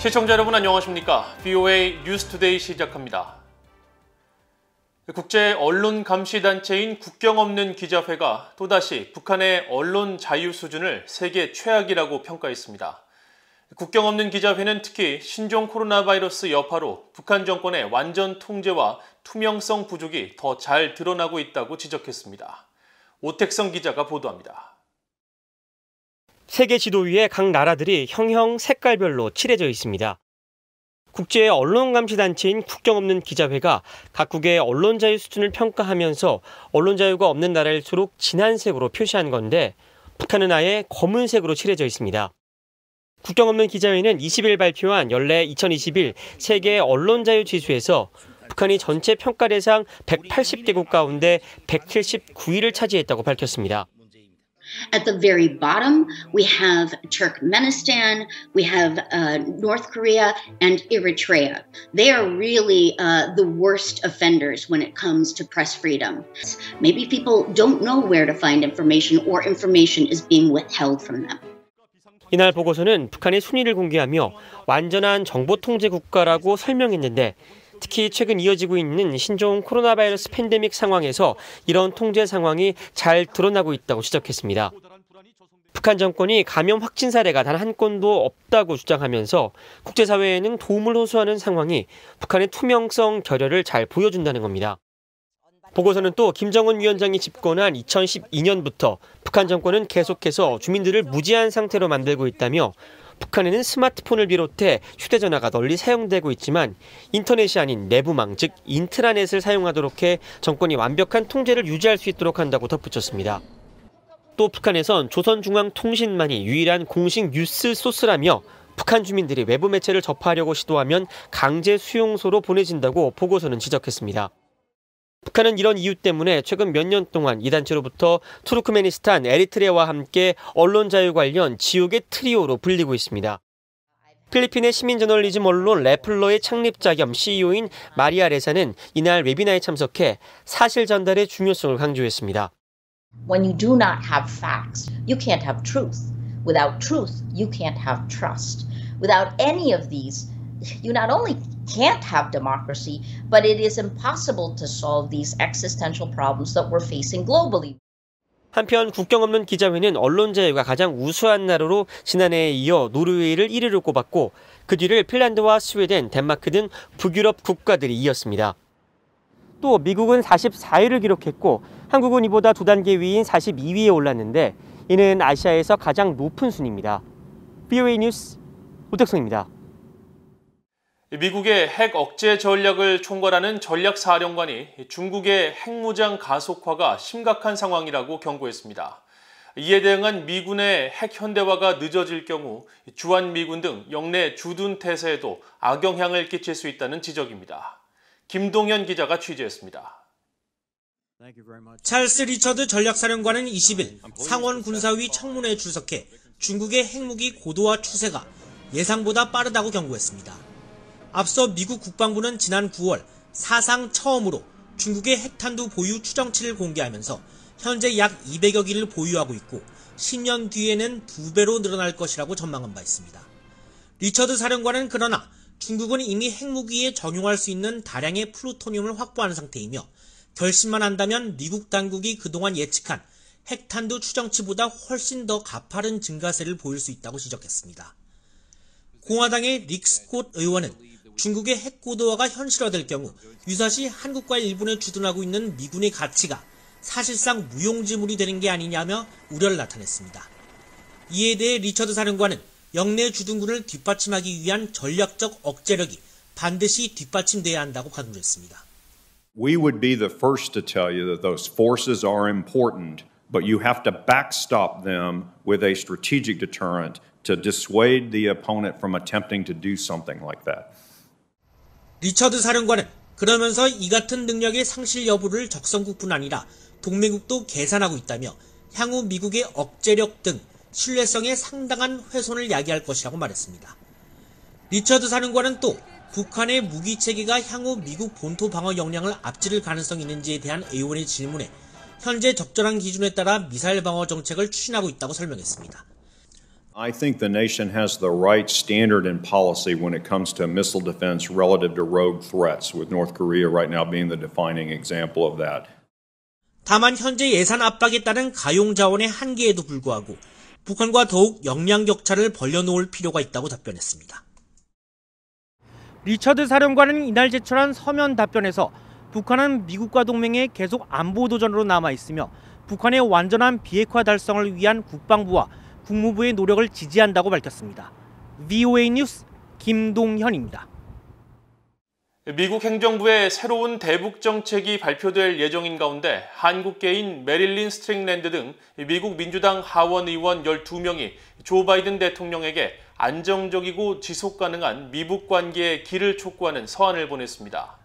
시청자 여러분 안녕하십니까? VOA 뉴스투데이 시작합니다. 국제 언론 감시 단체인 국경 없는 기자회가 또다시 북한의 언론 자유 수준을 세계 최악이라고 평가했습니다. 국경 없는 기자회는 특히 신종 코로나 바이러스 여파로 북한 정권의 완전 통제와 투명성 부족이 더 잘 드러나고 있다고 지적했습니다. 오택성 기자가 보도합니다. 세계 지도 위에 각 나라들이 형형 색깔별로 칠해져 있습니다. 국제 언론 감시 단체인 국경 없는 기자회가 각국의 언론 자유 수준을 평가하면서 언론 자유가 없는 나라일수록 진한 색으로 표시한 건데 북한은 아예 검은색으로 칠해져 있습니다. 국경 없는 기자회는 20일 발표한 연례 2021 세계 언론 자유 지수에서 북한이 전체 평가 대상 180개국 가운데 179위를 차지했다고 밝혔습니다. At the very bottom, we have Turkmenistan, we have North Korea, and Eritrea. They are really the worst offenders when it comes to press freedom. Maybe people don't know where to find information or information is being withheld from them. 이날 보고서는 북한의 순위를 공개하며 완전한 정보 통제 국가라고 설명했는데 특히 최근 이어지고 있는 신종 코로나 바이러스 팬데믹 상황에서 이런 통제 상황이 잘 드러나고 있다고 지적했습니다. 북한 정권이 감염 확진 사례가 단 한 건도 없다고 주장하면서 국제사회에는 도움을 호소하는 상황이 북한의 투명성 결여를 잘 보여준다는 겁니다. 보고서는 또 김정은 위원장이 집권한 2012년부터 북한 정권은 계속해서 주민들을 무지한 상태로 만들고 있다며 북한에는 스마트폰을 비롯해 휴대전화가 널리 사용되고 있지만 인터넷이 아닌 내부망, 즉 인트라넷을 사용하도록 해 정권이 완벽한 통제를 유지할 수 있도록 한다고 덧붙였습니다. 또 북한에선 조선중앙통신만이 유일한 공식 뉴스 소스라며 북한 주민들이 외부 매체를 접하려고 시도하면 강제 수용소로 보내진다고 보고서는 지적했습니다. 북한은 이런 이유 때문에 최근 몇 년 동안 이 단체로부터 투르크메니스탄, 에리트레아와 함께 언론 자유 관련 지옥의 트리오로 불리고 있습니다. 필리핀의 시민 저널리즘 언론 레플러의 창립자 겸 CEO인 마리아 레사는 이날 웨비나에 참석해 사실 전달의 중요성을 강조했습니다. When you do not have facts, you can't have truth. Without truth, you can't have trust. Without any of these, you not only can't have democracy, but it is impossible to solve these existential problems that we're facing globally. 한편 국경 없는 기자회는 언론 자유가 가장 우수한 나라로 지난해에 이어 노르웨이를 1위로 꼽았고 그 뒤를 핀란드와 스웨덴, 덴마크 등 북유럽 국가들이 이었습니다. 또 미국은 44위를 기록했고 한국은 이보다 2단계 위인 42위에 올랐는데 이는 아시아에서 가장 높은 순위입니다. VOA 뉴스 오택성입니다. 미국의 핵 억제 전략을 총괄하는 전략사령관이 중국의 핵무장 가속화가 심각한 상황이라고 경고했습니다. 이에 대응한 미군의 핵 현대화가 늦어질 경우 주한미군 등 영내 주둔 태세에도 악영향을 끼칠 수 있다는 지적입니다. 김동현 기자가 취재했습니다. 찰스 리처드 전략사령관은 20일 상원 군사위 청문회에 출석해 중국의 핵무기 고도화 추세가 예상보다 빠르다고 경고했습니다. 앞서 미국 국방부는 지난 9월 사상 처음으로 중국의 핵탄두 보유 추정치를 공개하면서 현재 약 200여 기를 보유하고 있고 10년 뒤에는 2배로 늘어날 것이라고 전망한 바 있습니다. 리처드 사령관은 그러나 중국은 이미 핵무기에 적용할 수 있는 다량의 플루토늄을 확보한 상태이며 결심만 한다면 미국 당국이 그동안 예측한 핵탄두 추정치보다 훨씬 더 가파른 증가세를 보일 수 있다고 지적했습니다. 공화당의 릭 스콧 의원은 중국의 핵 고도화가 현실화될 경우 유사시 한국과 일본에 주둔하고 있는 미군의 가치가 사실상 무용지물이 되는 게 아니냐며 우려를 나타냈습니다. 이에 대해 리처드 사령관은 영내 주둔군을 뒷받침하기 위한 전략적 억제력이 반드시 뒷받침돼야 한다고 강조했습니다. We would be the first to tell you that those forces are important, but you have to backstop them with a strategic deterrent to dissuade the opponent from attempting to do something like that. 리처드 사령관은 그러면서 이 같은 능력의 상실 여부를 적성국뿐 아니라 동맹국도 계산하고 있다며 향후 미국의 억제력 등 신뢰성에 상당한 훼손을 야기할 것이라고 말했습니다. 리처드 사령관은 또 북한의 무기체계가 향후 미국 본토 방어 역량을 앞지를 가능성이 있는지에 대한 의원의 질문에 현재 적절한 기준에 따라 미사일 방어 정책을 추진하고 있다고 설명했습니다. I think the nation has the right standard and policy when it comes to missile defense relative to rogue threats, with North Korea right now being the defining example of that. 다만 현재 예산 압박에 따른 가용 자원의 한계에도 불구하고 북한과 더욱 역량 격차를 벌려놓을 필요가 있다고 답변했습니다. 리처드 사령관은 이날 제출한 서면 답변에서 북한은 미국과 동맹에 계속 안보 도전으로 남아 있으며 북한의 완전한 비핵화 달성을 위한 국방부와 국무부의 노력을 지지한다고 밝혔습니다. VOA 뉴스 김동현입니다. 미국 행정부의 새로운 대북 정책이 발표될 예정인 가운데 한국계인 메릴린 스트링랜드 등 미국 민주당 하원 의원 12명이 조 바이든 대통령에게 안정적이고 지속 가능한 미북 관계의 길을 촉구하는 서한을 보냈습니다.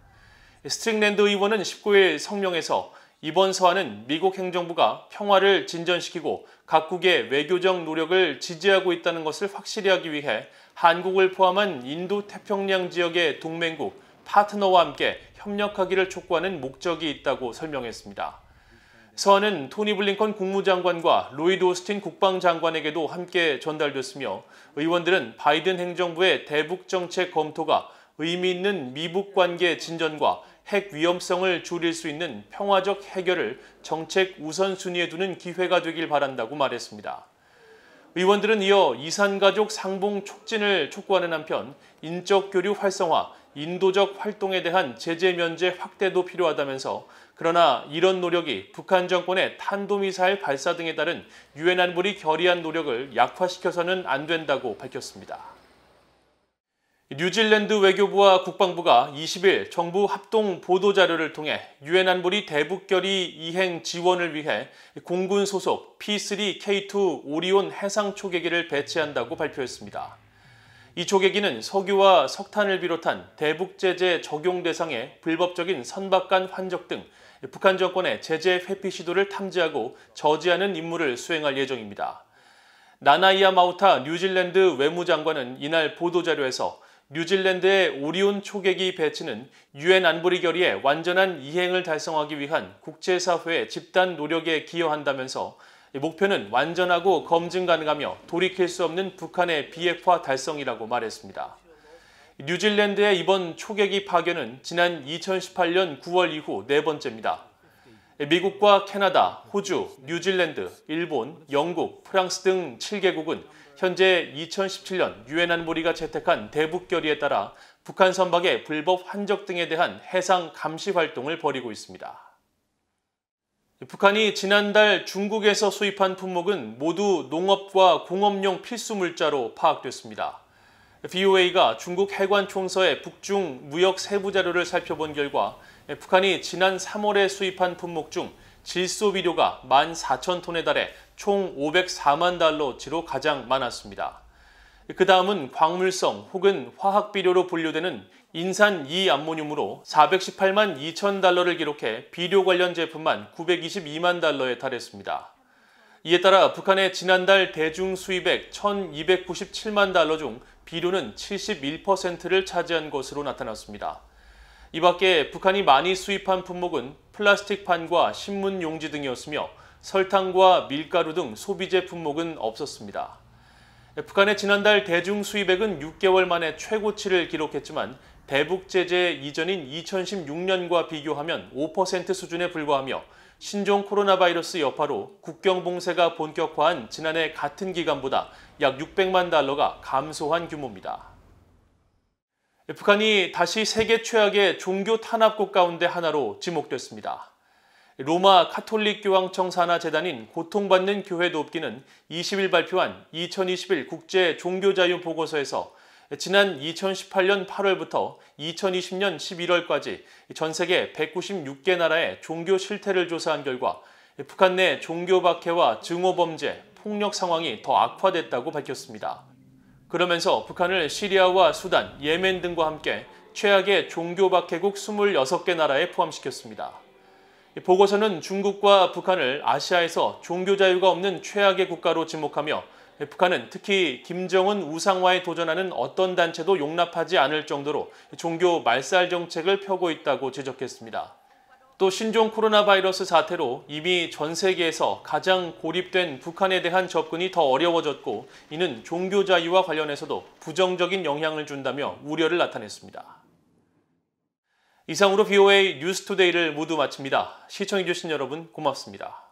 스트링랜드 의원은 19일 성명에서 이번 서한은 미국 행정부가 평화를 진전시키고 각국의 외교적 노력을 지지하고 있다는 것을 확실히 하기 위해 한국을 포함한 인도 태평양 지역의 동맹국, 파트너와 함께 협력하기를 촉구하는 목적이 있다고 설명했습니다. 서한은 토니 블링컨 국무장관과 로이드 오스틴 국방장관에게도 함께 전달됐으며 의원들은 바이든 행정부의 대북 정책 검토가 의미 있는 미북 관계 진전과 핵 위험성을 줄일 수 있는 평화적 해결을 정책 우선순위에 두는 기회가 되길 바란다고 말했습니다. 의원들은 이어 이산가족 상봉 촉진을 촉구하는 한편 인적 교류 활성화, 인도적 활동에 대한 제재 면제 확대도 필요하다면서 그러나 이런 노력이 북한 정권의 탄도미사일 발사 등에 따른 유엔 안보리 결의안 노력을 약화시켜서는 안 된다고 밝혔습니다. 뉴질랜드 외교부와 국방부가 20일 정부 합동 보도자료를 통해 유엔 안보리 대북결의 이행 지원을 위해 공군 소속 P3K2 오리온 해상 초계기를 배치한다고 발표했습니다. 이 초계기는 석유와 석탄을 비롯한 대북 제재 적용 대상의 불법적인 선박간 환적 등 북한 정권의 제재 회피 시도를 탐지하고 저지하는 임무를 수행할 예정입니다. 나나이아 마우타 뉴질랜드 외무장관은 이날 보도자료에서 뉴질랜드의 오리온 초계기 배치는 유엔 안보리 결의의 완전한 이행을 달성하기 위한 국제사회의 집단 노력에 기여한다면서 목표는 완전하고 검증 가능하며 돌이킬 수 없는 북한의 비핵화 달성이라고 말했습니다. 뉴질랜드의 이번 초계기 파견은 지난 2018년 9월 이후 네 번째입니다. 미국과 캐나다, 호주, 뉴질랜드, 일본, 영국, 프랑스 등 7개국은 현재 2017년 유엔 안보리가 채택한 대북 결의에 따라 북한 선박의 불법 환적 등에 대한 해상 감시 활동을 벌이고 있습니다. 북한이 지난달 중국에서 수입한 품목은 모두 농업과 공업용 필수 물자로 파악됐습니다. VOA가 중국 해관총서의 북중 무역 세부 자료를 살펴본 결과 북한이 지난 3월에 수입한 품목 중 질소 비료가 14,000톤에 달해 총 504만 달러치로 가장 많았습니다. 그 다음은 광물성 혹은 화학 비료로 분류되는 인산 2암모늄으로 418만 2천 달러를 기록해 비료 관련 제품만 922만 달러에 달했습니다. 이에 따라 북한의 지난달 대중 수입액 1,297만 달러 중 비료는 71%를 차지한 것으로 나타났습니다. 이 밖에 북한이 많이 수입한 품목은 플라스틱판과 신문용지 등이었으며 설탕과 밀가루 등 소비재 품목은 없었습니다. 북한의 지난달 대중 수입액은 6개월 만에 최고치를 기록했지만 대북 제재 이전인 2016년과 비교하면 5% 수준에 불과하며 신종 코로나 바이러스 여파로 국경 봉쇄가 본격화한 지난해 같은 기간보다 약 600만 달러가 감소한 규모입니다. 북한이 다시 세계 최악의 종교 탄압국 가운데 하나로 지목됐습니다. 로마 카톨릭 교황청 산하 재단인 고통받는 교회 돕기는 20일 발표한 2021 국제 종교자유 보고서에서 지난 2018년 8월부터 2020년 11월까지 전 세계 196개 나라의 종교 실태를 조사한 결과 북한 내 종교 박해와 증오 범죄, 폭력 상황이 더 악화됐다고 밝혔습니다. 그러면서 북한을 시리아와 수단, 예멘 등과 함께 최악의 종교 박해국 26개 나라에 포함시켰습니다. 보고서는 중국과 북한을 아시아에서 종교 자유가 없는 최악의 국가로 지목하며 북한은 특히 김정은 우상화에 도전하는 어떤 단체도 용납하지 않을 정도로 종교 말살 정책을 펴고 있다고 지적했습니다. 또 신종 코로나 바이러스 사태로 이미 전 세계에서 가장 고립된 북한에 대한 접근이 더 어려워졌고, 이는 종교 자유와 관련해서도 부정적인 영향을 준다며 우려를 나타냈습니다. 이상으로 VOA 뉴스투데이를 모두 마칩니다. 시청해주신 여러분 고맙습니다.